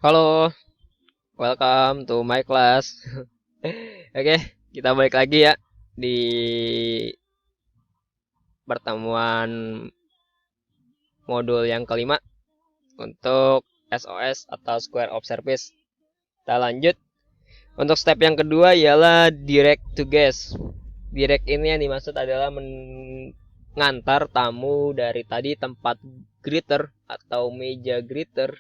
Halo, welcome to my class. Oke, kita balik lagi ya di pertemuan modul yang kelima untuk SOS atau Square of Service. Kita lanjut. Untuk step yang kedua ialah direct to guest. Direct ini yang dimaksud adalah mengantar tamu dari tadi tempat greeter atau meja greeter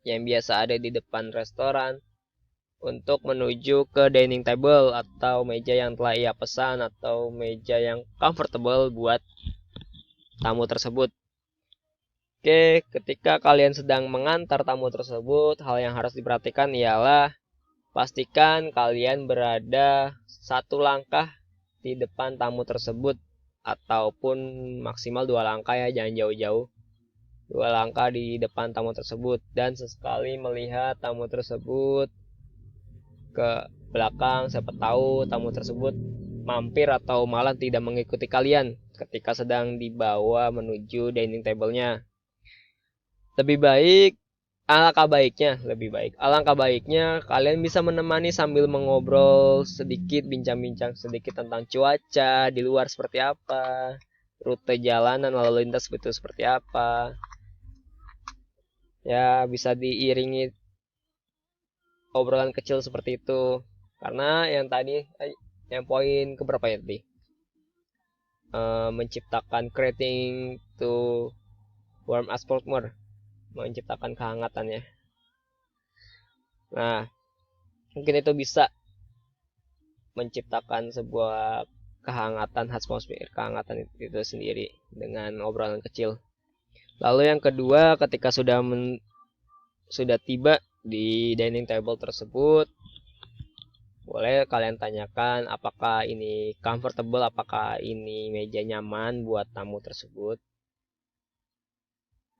yang biasa ada di depan restoran untuk menuju ke dining table atau meja yang telah ia pesan atau meja yang comfortable buat tamu tersebut. Oke, ketika kalian sedang mengantar tamu tersebut, hal yang harus diperhatikan ialah pastikan kalian berada satu langkah di depan tamu tersebut ataupun maksimal 2 langkah ya, jangan jauh-jauh. 2 langkah di depan tamu tersebut dan sesekali melihat tamu tersebut ke belakang, siapa tahu tamu tersebut mampir atau malah tidak mengikuti kalian ketika sedang dibawa menuju dining table-nya. Lebih baik, alangkah baiknya kalian bisa menemani sambil mengobrol sedikit, bincang-bincang sedikit tentang cuaca di luar seperti apa, rute jalanan lalu lintas itu seperti apa. Ya, bisa diiringi obrolan kecil seperti itu. Karena yang tadi yang poin keberapa ya tadi? Menciptakan creating to warm atmosphere, menciptakan kehangatan ya. Nah, mungkin itu bisa menciptakan sebuah kehangatan atmosfer, kehangatan itu sendiri dengan obrolan kecil. Lalu yang kedua, ketika sudah tiba di dining table tersebut, boleh kalian tanyakan apakah ini comfortable, apakah ini meja nyaman buat tamu tersebut.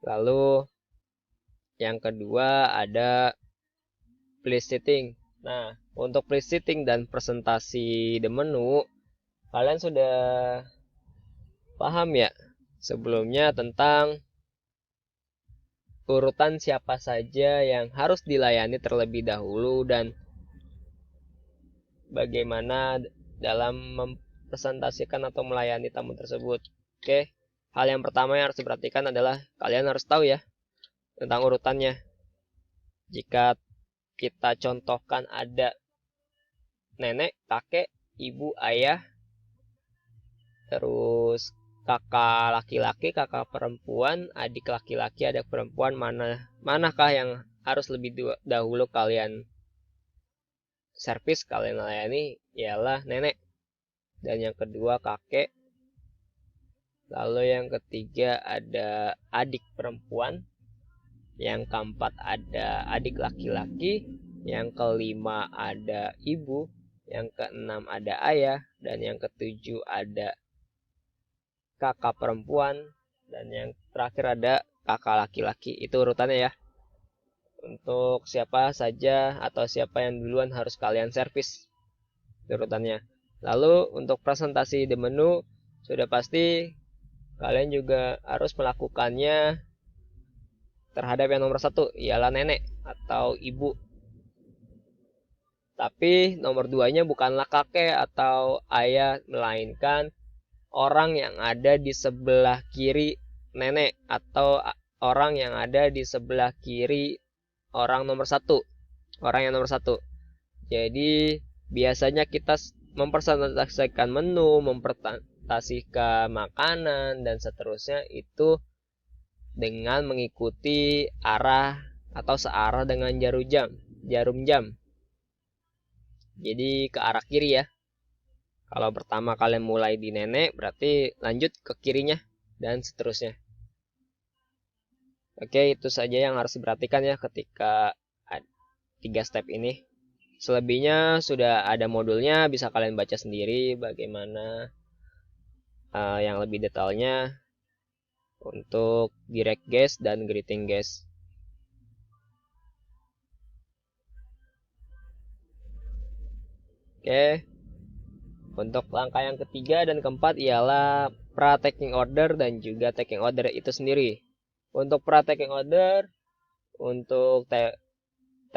Lalu yang kedua ada place sitting. Nah, untuk place sitting dan presentasi the menu, kalian sudah paham ya sebelumnya tentang urutan siapa saja yang harus dilayani terlebih dahulu dan bagaimana dalam mempresentasikan atau melayani tamu tersebut. Oke, hal yang pertama yang harus diperhatikan adalah kalian harus tahu ya tentang urutannya. Jika kita contohkan ada nenek, kakek, ibu, ayah, terus kakak laki-laki, kakak perempuan, adik laki-laki, adik perempuan, manakah yang harus lebih dahulu kalian servis, kalian layani ialah nenek, dan yang kedua kakek, lalu yang ketiga ada adik perempuan, yang keempat ada adik laki-laki, yang kelima ada ibu, yang keenam ada ayah, dan yang ketujuh ada kakak perempuan, dan yang terakhir ada kakak laki-laki. Itu urutannya ya. Untuk siapa saja atau siapa yang duluan harus kalian servis. Itu urutannya. Lalu untuk presentasi the menu sudah pasti kalian juga harus melakukannya terhadap yang nomor satu ialah nenek atau ibu. Tapi nomor duanya bukanlah kakek atau ayah, melainkan orang yang ada di sebelah kiri nenek atau orang yang ada di sebelah kiri orang yang nomor satu. Jadi biasanya kita mempresentasikan menu, mempresentasikan makanan dan seterusnya itu dengan mengikuti arah atau searah dengan jarum jam. Jadi ke arah kiri ya. Kalau pertama kalian mulai di nenek, berarti lanjut ke kirinya dan seterusnya. Oke, itu saja yang harus diperhatikan ya ketika 3 step ini. Selebihnya sudah ada modulnya, bisa kalian baca sendiri bagaimana yang lebih detailnya untuk direct guest dan greeting guest. Oke, untuk langkah yang ketiga dan keempat ialah pra-taking order dan juga taking order itu sendiri. Untuk pra-taking order, untuk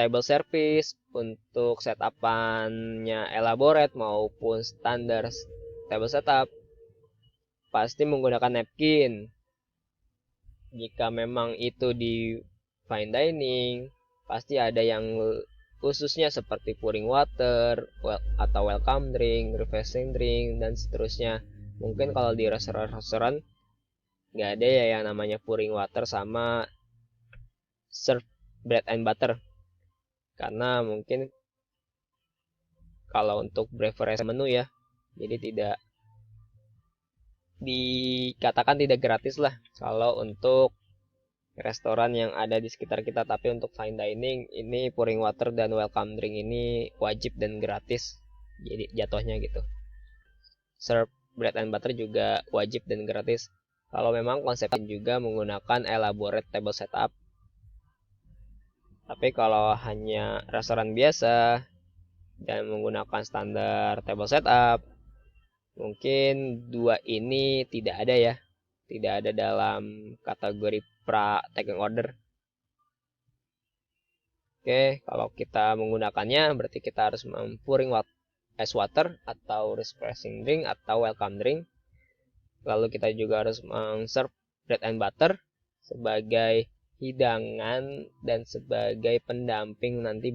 table service, untuk setupannya elaborate maupun standar table setup pasti menggunakan napkin. Jika memang itu di fine dining, pasti ada yang khususnya seperti pouring water atau welcome drink, refreshing drink, dan seterusnya. Mungkin kalau di restoran-restoran nggak ada ya yang namanya pouring water sama serve bread and butter, karena mungkin kalau untuk beverage menu ya, jadi tidak dikatakan tidak gratis lah kalau untuk restoran yang ada di sekitar kita. Tapi untuk fine dining ini pouring water dan welcome drink ini wajib dan gratis, jadi jatuhnya gitu. Serve bread and butter juga wajib dan gratis. Kalau memang konsepnya juga menggunakan elaborate table setup. Tapi kalau hanya restoran biasa dan menggunakan standar table setup, mungkin dua ini tidak ada ya, tidak ada dalam kategori pra taking order. Oke, kalau kita menggunakannya berarti kita harus pouring ice water atau refreshing drink atau welcome drink. Lalu kita juga harus serve bread and butter sebagai hidangan dan sebagai pendamping nanti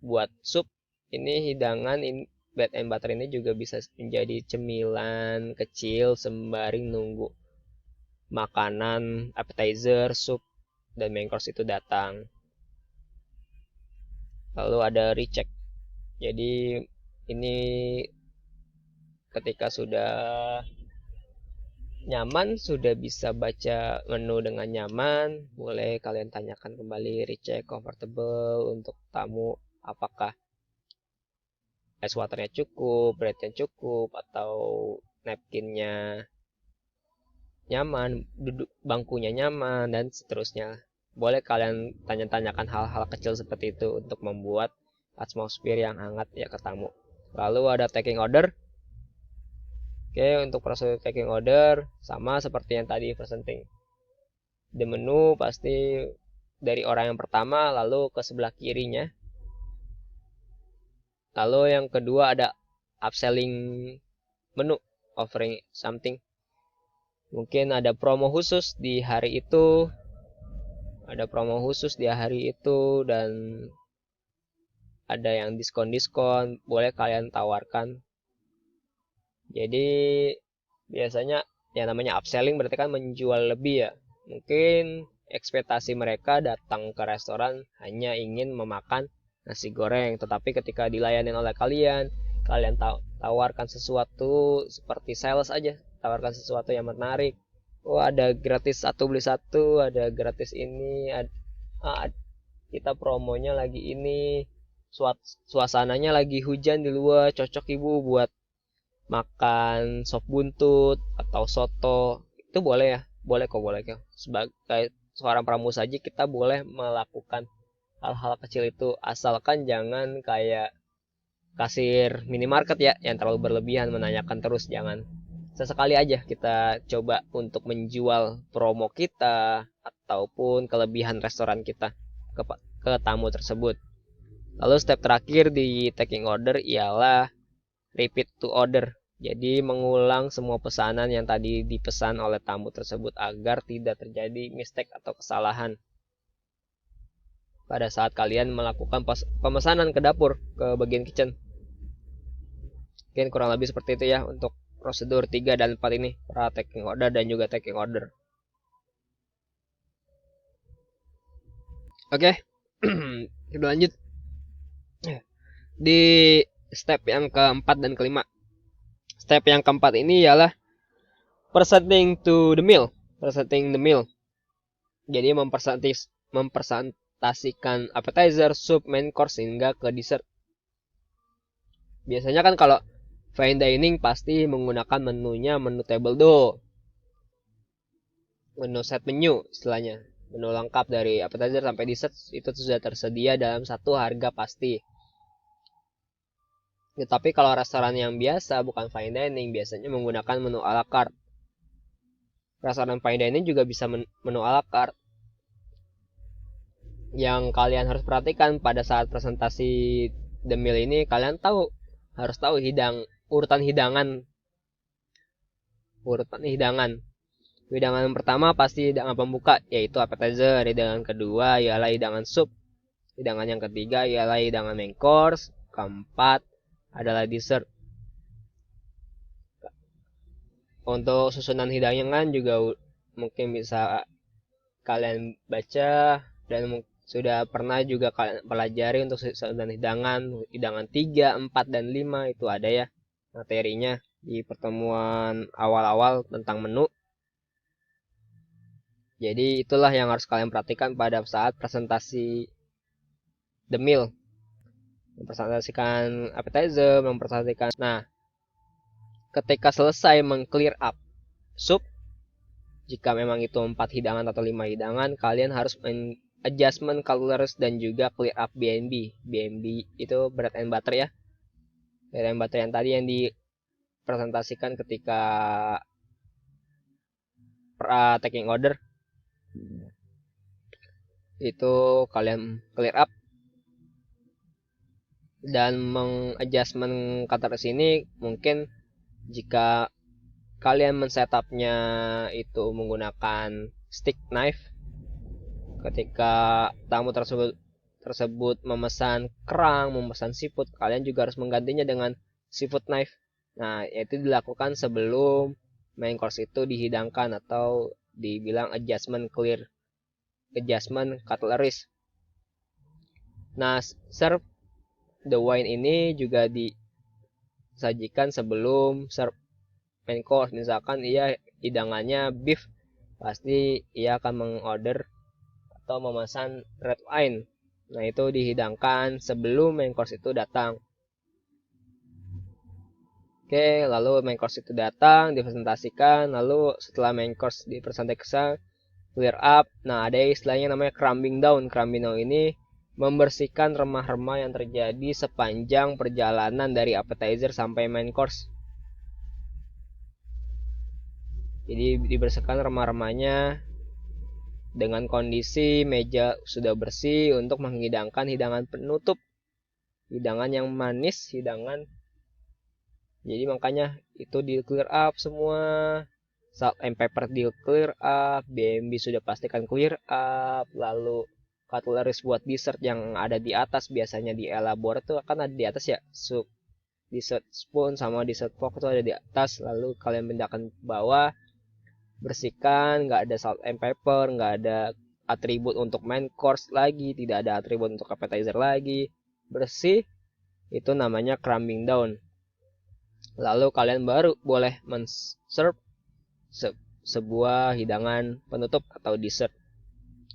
buat sup. Ini hidangan bread and butter ini juga bisa menjadi cemilan kecil sembari nunggu makanan, appetizer, sup, dan main course itu datang. Lalu ada recheck. Jadi ini ketika sudah nyaman, sudah bisa baca menu dengan nyaman, boleh kalian tanyakan kembali, recheck comfortable untuk tamu, apakah ice waternya cukup, breadnya cukup, atau napkinnya nyaman, duduk bangkunya nyaman, dan seterusnya. Boleh kalian tanya-tanyakan hal-hal kecil seperti itu untuk membuat atmosfer yang hangat ya ke tamu. Lalu ada taking order. Oke, untuk proses taking order sama seperti yang tadi presenting. Di menu pasti dari orang yang pertama lalu ke sebelah kirinya. Lalu yang kedua ada upselling menu, offering something. Mungkin ada promo khusus di hari itu. Ada promo khusus di hari itu dan ada yang diskon-diskon, boleh kalian tawarkan. Jadi biasanya yang namanya upselling berarti kan menjual lebih ya. Mungkin ekspektasi mereka datang ke restoran hanya ingin memakan nasi goreng, tetapi ketika dilayani oleh kalian, kalian tawarkan sesuatu seperti sales aja, tawarkan sesuatu yang menarik. Oh, ada gratis satu beli satu, ada gratis ini, kita promonya lagi ini, suasananya lagi hujan di luar, cocok ibu buat makan sop buntut atau soto. Itu boleh ya, boleh kok. Sebagai seorang pramusaji kita boleh melakukan hal-hal kecil itu, asalkan jangan kayak kasir minimarket ya yang terlalu berlebihan menanyakan terus. Jangan, sesekali aja kita coba untuk menjual promo kita ataupun kelebihan restoran kita ke tamu tersebut. Lalu step terakhir di taking order ialah repeat to order. Jadi mengulang semua pesanan yang tadi dipesan oleh tamu tersebut agar tidak terjadi mistake atau kesalahan pada saat kalian melakukan pemesanan ke dapur, ke bagian kitchen. Mungkin kurang lebih seperti itu ya untuk prosedur 3 dan 4 ini, pra taking order dan juga taking order. Oke, kita lanjut di step yang keempat dan kelima. Step yang keempat ini ialah presenting to the meal. Presenting the meal. Jadi mempresentasikan appetizer, soup, main course hingga ke dessert. Biasanya kan kalau fine dining pasti menggunakan menunya menu table do. Menu set menu istilahnya. Menu lengkap dari appetizer sampai dessert itu sudah tersedia dalam satu harga pasti. Ya, tapi kalau restoran yang biasa bukan fine dining biasanya menggunakan menu a la carte. Restoran fine dining juga bisa menu a la carte. yang kalian harus perhatikan pada saat presentasi the meal ini, kalian harus tahu urutan hidangan. Hidangan yang pertama pasti hidangan pembuka, yaitu appetizer. Hidangan kedua ialah hidangan sup. Hidangan yang ketiga ialah hidangan main course. Keempat adalah dessert. Untuk susunan hidangan juga mungkin bisa kalian baca dan sudah pernah juga kalian pelajari untuk susunan hidangan 3, 4, dan 5 itu ada ya materinya di pertemuan awal-awal tentang menu. Jadi itulah yang harus kalian perhatikan pada saat presentasi the meal. Mempresentasikan appetizer, Nah, ketika selesai meng-clear up sup, jika memang itu 4 hidangan atau 5 hidangan, kalian harus adjustment calories dan juga clear up BNB. BNB itu bread and butter ya. Bread and butter yang tadi yang dipresentasikan ketika taking order. Itu kalian clear up dan mengadjustment calories ini mungkin jika kalian men-setupnya itu menggunakan stick knife, ketika tamu tersebut memesan kerang, memesan seafood, kalian juga harus menggantinya dengan seafood knife. Nah, itu dilakukan sebelum main course itu dihidangkan atau dibilang adjustment cutleries. Nah, serve the wine ini juga disajikan sebelum serve main course. Misalkan ia hidangannya beef, pasti ia akan mengorder atau memesan red wine. Nah, itu dihidangkan sebelum main course itu datang. Oke, lalu main course itu datang, dipresentasikan, lalu setelah main course dipresentasikan, clear up. Nah, ada istilahnya namanya crumbing down. Crumbing down ini membersihkan remah-remah yang terjadi sepanjang perjalanan dari appetizer sampai main course. Jadi dibersihkan remah-remahnya dengan kondisi meja sudah bersih untuk menghidangkan hidangan penutup, hidangan yang manis, jadi makanya itu di clear up semua. Salt and pepper di clear up, BNB sudah pastikan clear up, lalu cutleries buat dessert yang ada di atas, biasanya di elaborate tuh akan ada di atas ya, soup, dessert spoon sama dessert fork itu ada di atas, lalu kalian pindahkan ke bawah, bersihkan, nggak ada salt and pepper, nggak ada atribut untuk main course lagi, tidak ada atribut untuk appetizer lagi, bersih, itu namanya crumbing down. Lalu kalian baru boleh men-serve sebuah hidangan penutup atau dessert.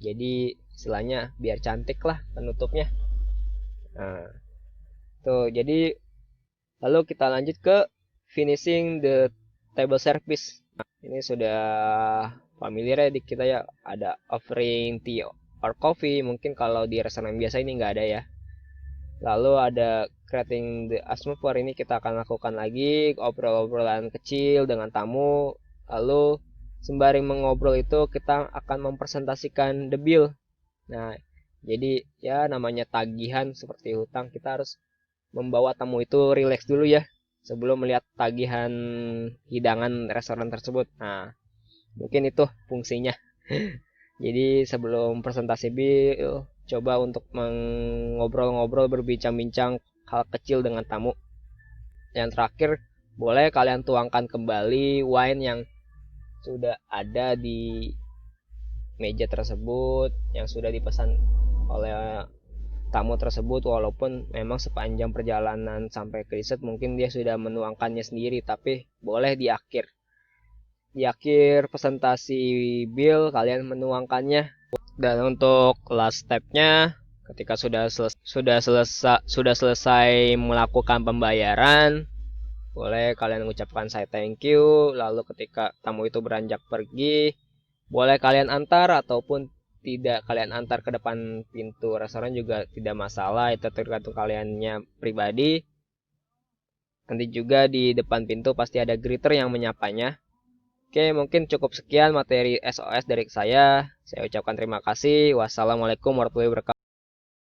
Jadi istilahnya biar cantik lah penutupnya. Nah, tuh jadi lalu kita lanjut ke finishing the table service. Ini sudah familiar ya di kita ya, ada offering tea or coffee. Mungkin kalau di restoran biasa ini nggak ada ya. Lalu ada creating the atmosphere, ini kita akan lakukan lagi obrol-obrolan kecil dengan tamu. Lalu sembari mengobrol itu kita akan mempresentasikan the bill. Nah, jadi ya namanya tagihan seperti hutang, kita harus membawa tamu itu rileks dulu ya sebelum melihat tagihan hidangan restoran tersebut. Nah, mungkin itu fungsinya. Jadi sebelum presentasi bill, coba untuk mengobrol-ngobrol, berbincang-bincang hal kecil dengan tamu. Yang terakhir, boleh kalian tuangkan kembali wine yang sudah ada di meja tersebut, yang sudah dipesan oleh tamu tersebut, walaupun memang sepanjang perjalanan sampai ke dessert mungkin dia sudah menuangkannya sendiri, tapi boleh di akhir presentasi bill kalian menuangkannya. Dan untuk last stepnya, ketika sudah selesai melakukan pembayaran, boleh kalian mengucapkan saya thank you. Lalu ketika tamu itu beranjak pergi, boleh kalian antar ataupun tidak kalian antar ke depan pintu restoran juga tidak masalah, itu tergantung kaliannya pribadi. Nanti juga di depan pintu pasti ada greeter yang menyapanya. Oke, mungkin cukup sekian materi SOS dari saya. Saya ucapkan terima kasih. Wassalamualaikum warahmatullahi wabarakatuh.